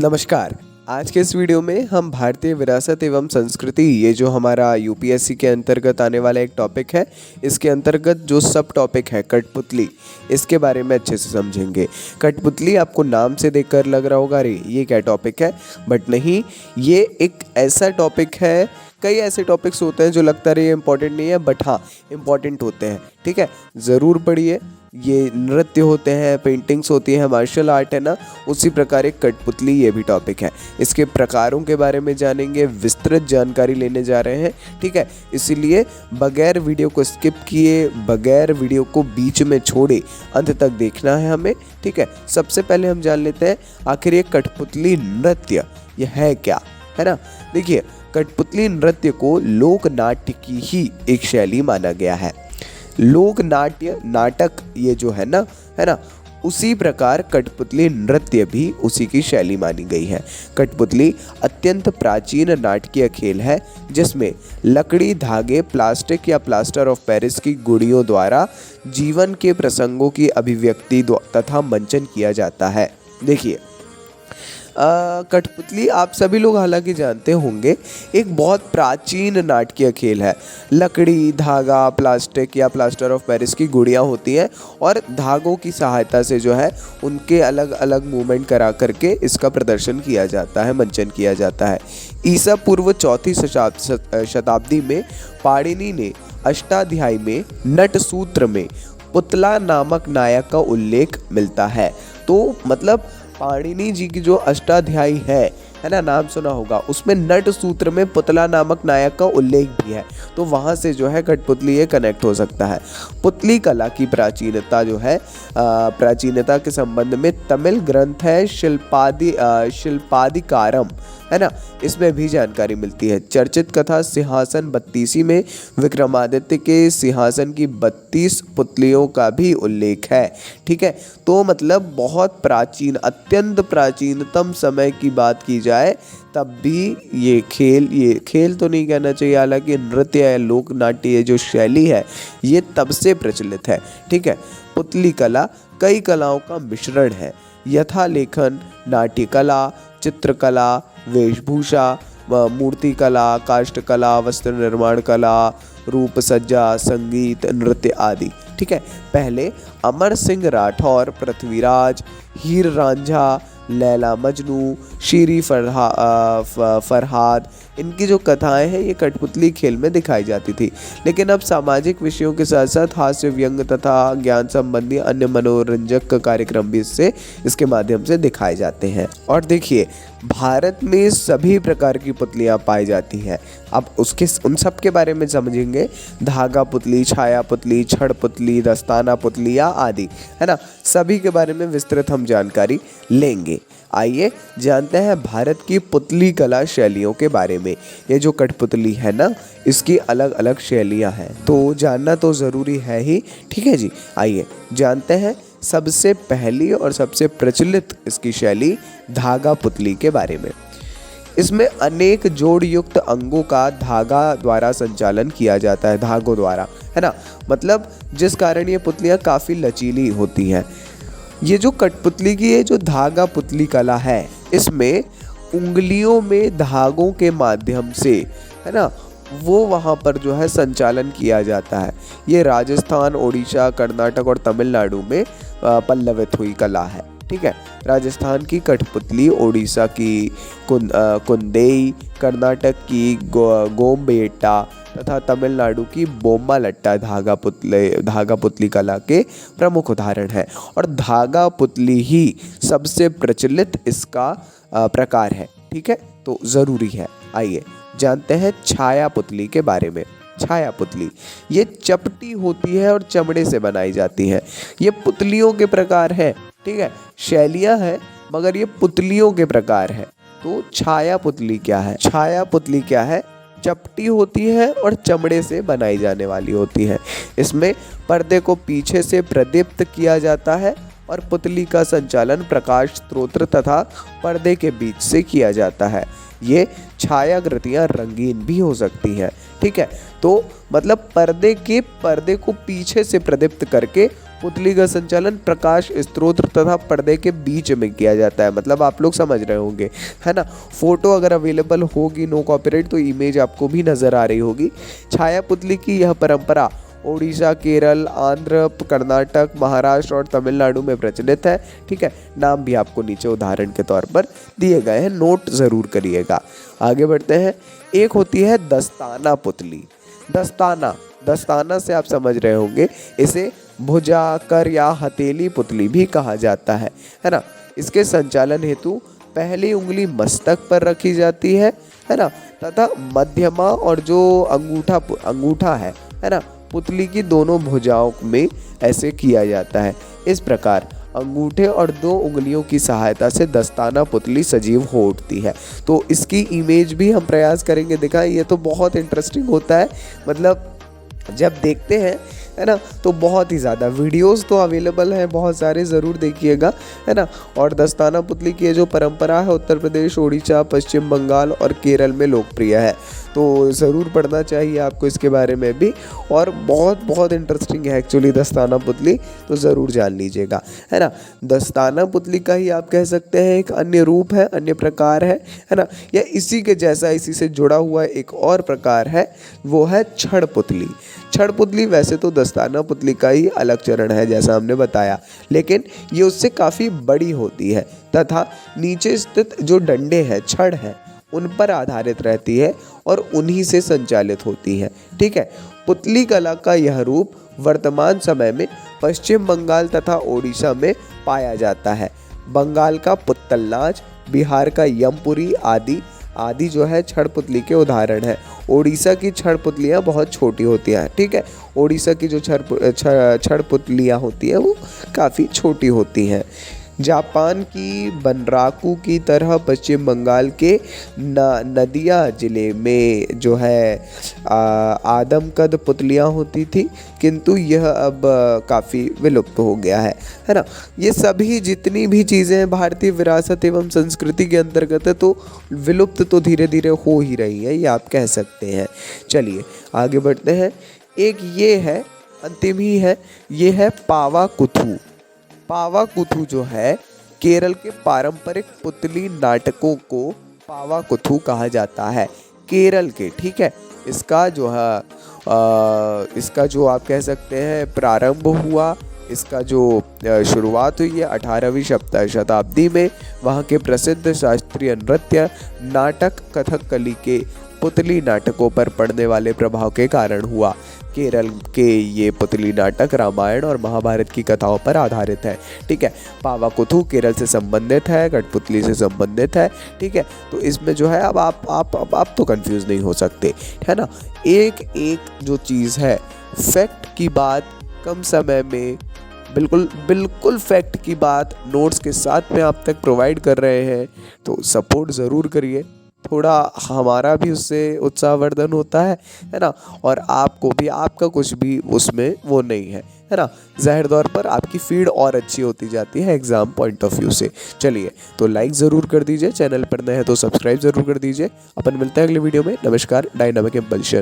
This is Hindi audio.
नमस्कार। आज के इस वीडियो में हम भारतीय विरासत एवं संस्कृति, ये जो हमारा यूपीएससी के अंतर्गत आने वाला एक टॉपिक है, इसके अंतर्गत जो सब टॉपिक है कठपुतली, इसके बारे में अच्छे से समझेंगे। कठपुतली आपको नाम से देखकर लग रहा होगा अरे ये क्या टॉपिक है, बट नहीं, ये एक ऐसा टॉपिक है। कई ऐसे टॉपिक्स होते हैं जो लगता रही इम्पॉर्टेंट नहीं है, बट हाँ इम्पॉर्टेंट होते हैं। ठीक है, ज़रूर पढ़िए। ये नृत्य होते हैं, पेंटिंग्स होती हैं, मार्शल आर्ट है ना, उसी प्रकार एक कठपुतली ये भी टॉपिक है। इसके प्रकारों के बारे में जानेंगे, विस्तृत जानकारी लेने जा रहे हैं। ठीक है, इसीलिए बगैर वीडियो को स्किप किए, बगैर वीडियो को बीच में छोड़े अंत तक देखना है हमें। ठीक है, सबसे पहले हम जान लेते हैं आखिर ये कठपुतली नृत्य ये है क्या, है ना। देखिए, कठपुतली नृत्य को लोक नाट्य की ही एक शैली माना गया है। लोक नाट्य, नाटक ये जो है ना, उसी प्रकार कठपुतली नृत्य भी उसी की शैली मानी गई है। कठपुतली अत्यंत प्राचीन नाटकीय खेल है जिसमें लकड़ी, धागे, प्लास्टिक या प्लास्टर ऑफ पेरिस की गुड़ियों द्वारा जीवन के प्रसंगों की अभिव्यक्ति तथा मंचन किया जाता है। देखिए, कठपुतली आप सभी लोग हालांकि जानते होंगे, एक बहुत प्राचीन नाटकीय खेल है। लकड़ी, धागा, प्लास्टिक या प्लास्टर ऑफ पेरिस की गुड़ियाँ होती हैं और धागों की सहायता से जो है उनके अलग अलग मूवमेंट करा करके इसका प्रदर्शन किया जाता है, मंचन किया जाता है। ईसा पूर्व 4वीं शताब्दी में पाणिनि ने अष्टाध्यायी में नट सूत्र में पुतला नामक नायक का उल्लेख मिलता है। तो मतलब पाणिनि जी की जो अष्टाध्यायी है ना, नाम सुना होगा, उसमें नट सूत्र में पुतला नामक नायक का उल्लेख भी है। तो वहाँ से जो है कठपुतली ये कनेक्ट हो सकता है। पुतली कला की प्राचीनता जो है, प्राचीनता के संबंध में तमिल ग्रंथ है शिल्पादिकारम, है ना, इसमें भी जानकारी मिलती है। चर्चित कथा सिंहासन 32 में विक्रमादित्य के सिंहासन की 32 पुतलियों का भी उल्लेख है। ठीक है, तो मतलब बहुत प्राचीन, अत्यंत प्राचीनतम समय की बात की जाए तब भी ये खेल तो नहीं कहना चाहिए, हालांकि नृत्य है, लोक नाट्य जो शैली है ये तब से प्रचलित है। ठीक है, पुतली कला कई कलाओं का मिश्रण है, यथा लेखन, नाट्य कला, चित्रकला, वेशभूषा, मूर्ति कला, काष्ठ कला, वस्त्र निर्माण कला, रूप सज्जा, संगीत, नृत्य आदि। ठीक है, पहले अमर सिंह राठौर, पृथ्वीराज, हीर रांझा, लैला मजनू, शीरी फरहाद, इनकी जो कथाएं हैं ये कठपुतली खेल में दिखाई जाती थी। लेकिन अब सामाजिक विषयों के साथ साथ हास्य, व्यंग तथा ज्ञान संबंधी अन्य मनोरंजक कार्यक्रम भी इसके माध्यम से दिखाए जाते हैं। और देखिए, भारत में सभी प्रकार की पुतलियाँ पाई जाती हैं। अब उन सब के बारे में समझेंगे। धागा पुतली, छाया पुतली, छड़ पुतली, दस्ताना पुतलियाँ आदि, है ना, सभी के बारे में विस्तृत हम जानकारी लेंगे। आइए जानते हैं भारत की पुतली कला शैलियों के बारे में। ये जो कठपुतली है ना, इसकी अलग अलग शैलियाँ हैं, तो जानना तो ज़रूरी है ही। ठीक है जी, आइए जानते हैं सबसे पहली और सबसे प्रचलित इसकी शैली धागा पुतली के बारे में। इसमें अनेक जोड़ युक्त अंगों का धागा द्वारा संचालन किया जाता है, धागों द्वारा, है ना, मतलब जिस कारण ये पुतलियाँ काफ़ी लचीली होती हैं। ये जो कठपुतली की ये जो धागा पुतली कला है, इसमें उंगलियों में धागों के माध्यम से, है ना, वो वहाँ पर जो है संचालन किया जाता है। ये राजस्थान, ओडिशा, कर्नाटक और तमिलनाडु में पल्लवित हुई कला है। ठीक है, राजस्थान की कठपुतली, ओडिशा की कुंदेई, कर्नाटक की गोमबेटा तथा तमिलनाडु की बोम्मा लट्टा धागा पुतली कला के प्रमुख उदाहरण है। और धागा पुतली ही सबसे प्रचलित इसका प्रकार है। ठीक है, तो ज़रूरी है। आइए जानते हैं छाया पुतली के बारे में। छाया पुतली ये चपटी होती है और चमड़े से बनाई जाती है। ये पुतलियों के प्रकार है। ठीक है, शैलियाँ हैं मगर ये पुतलियों के प्रकार है। तो छाया पुतली क्या है? छाया पुतली क्या है? चपटी होती है और चमड़े से बनाई जाने वाली होती है। इसमें पर्दे को पीछे से प्रदीप्त किया जाता है और पुतली का संचालन प्रकाश स्रोत तथा पर्दे के बीच से किया जाता है। ये छायाकृतियाँ रंगीन भी हो सकती हैं। ठीक है, तो मतलब पर्दे को पीछे से प्रदीप्त करके पुतली का संचालन प्रकाश स्रोत तथा पर्दे के बीच में किया जाता है, मतलब आप लोग समझ रहे होंगे, है ना। फोटो अगर अवेलेबल होगी, नो कॉपीराइट, तो इमेज आपको भी नज़र आ रही होगी। छाया पुतली की यह परंपरा ओडिशा, केरल, आंध्र, कर्नाटक, महाराष्ट्र और तमिलनाडु में प्रचलित है। ठीक है, नाम भी आपको नीचे उदाहरण के तौर पर दिए गए हैं, नोट ज़रूर करिएगा। आगे बढ़ते हैं। एक होती है दस्ताना पुतली। दस्ताना से आप समझ रहे होंगे, इसे भुजा, कर या हथेली पुतली भी कहा जाता है ना। इसके संचालन हेतु पहली उंगली मस्तक पर रखी जाती है ना, तथा मध्यमा और जो अंगूठा है ना, पुतली की दोनों भुजाओं में ऐसे किया जाता है। इस प्रकार अंगूठे और 2 उंगलियों की सहायता से दस्ताना पुतली सजीव हो उठती है। तो इसकी इमेज भी हम प्रयास करेंगे दिखाएं। ये तो बहुत इंटरेस्टिंग होता है, मतलब जब देखते हैं, है ना, तो बहुत ही ज़्यादा वीडियोस तो अवेलेबल हैं बहुत सारे, ज़रूर देखिएगा, है ना। और दस्ताना पुतली की जो परंपरा है उत्तर प्रदेश, उड़ीसा, पश्चिम बंगाल और केरल में लोकप्रिय है। तो ज़रूर पढ़ना चाहिए आपको इसके बारे में भी, और बहुत बहुत इंटरेस्टिंग है एक्चुअली दस्ताना पुतली, तो ज़रूर जान लीजिएगा, है ना। दस्ताना पुतली का ही आप कह सकते हैं एक अन्य रूप है, अन्य प्रकार है ना, या इसी के जैसा, इसी से जुड़ा हुआ एक और प्रकार है, वो है छड़ पुतली। छड़ पुतली वैसे तो दस्ताना पुतली का ही अलग चरण है जैसा हमने बताया, लेकिन ये उससे काफ़ी बड़ी होती है तथा नीचे स्थित जो डंडे हैं, छड़ हैं, उन पर आधारित रहती है और उन्हीं से संचालित होती है। ठीक है, पुतली कला का यह रूप वर्तमान समय में पश्चिम बंगाल तथा ओडिशा में पाया जाता है। बंगाल का पुत्तल नाच, बिहार का यमपुरी आदि जो है छड़ पुतली के उदाहरण है। ओडिशा की छड़ पुतलियाँ बहुत छोटी होती हैं। ठीक है, ओडिशा की जो छड़ पुतलियाँ होती हैं वो काफ़ी छोटी होती हैं। जापान की बनराकू की तरह पश्चिम बंगाल के नदिया ज़िले में जो है आदमकद पुतलियाँ होती थी, किंतु यह अब काफ़ी विलुप्त हो गया है ना। ये सभी जितनी भी चीज़ें हैं भारतीय विरासत एवं संस्कृति के अंतर्गत है, तो विलुप्त तो धीरे धीरे हो ही रही है, ये आप कह सकते हैं। चलिए आगे बढ़ते हैं। एक ये है, अंतिम ही है, ये है पावाकुथु। पावाकुथु जो है केरल के पारंपरिक पुतली नाटकों को पावाकुथु कहा जाता है, केरल के। ठीक है, इसका जो है इसका जो आप कह सकते हैं प्रारंभ हुआ, इसका जो शुरुआत हुई है 18वीं शताब्दी में, वहाँ के प्रसिद्ध शास्त्रीय नृत्य, नाटक, कथकली के पुतली नाटकों पर पड़ने वाले प्रभाव के कारण हुआ। केरल के ये पुतली नाटक रामायण और महाभारत की कथाओं पर आधारित है। ठीक है, पावाकुथु केरल से संबंधित है, कठपुतली से संबंधित है। ठीक है, तो इसमें जो है अब आप तो कंफ्यूज नहीं हो सकते, है ना। एक जो चीज़ है, फैक्ट की बात कम समय में, बिल्कुल फैक्ट की बात नोट्स के साथ में आप तक प्रोवाइड कर रहे हैं, तो सपोर्ट ज़रूर करिए, थोड़ा हमारा भी उससे उत्साहवर्धन होता है ना, और आपको भी, आपका कुछ भी उसमें वो नहीं है ना, ज़ाहिर तौर पर आपकी फीड और अच्छी होती जाती है एग्ज़ाम पॉइंट ऑफ व्यू से। चलिए, तो लाइक ज़रूर कर दीजिए, चैनल पर नए हैं तो सब्सक्राइब ज़रूर कर दीजिए। अपन मिलते हैं अगले वीडियो में। नमस्कार, डायनामिक इम्पल्शन।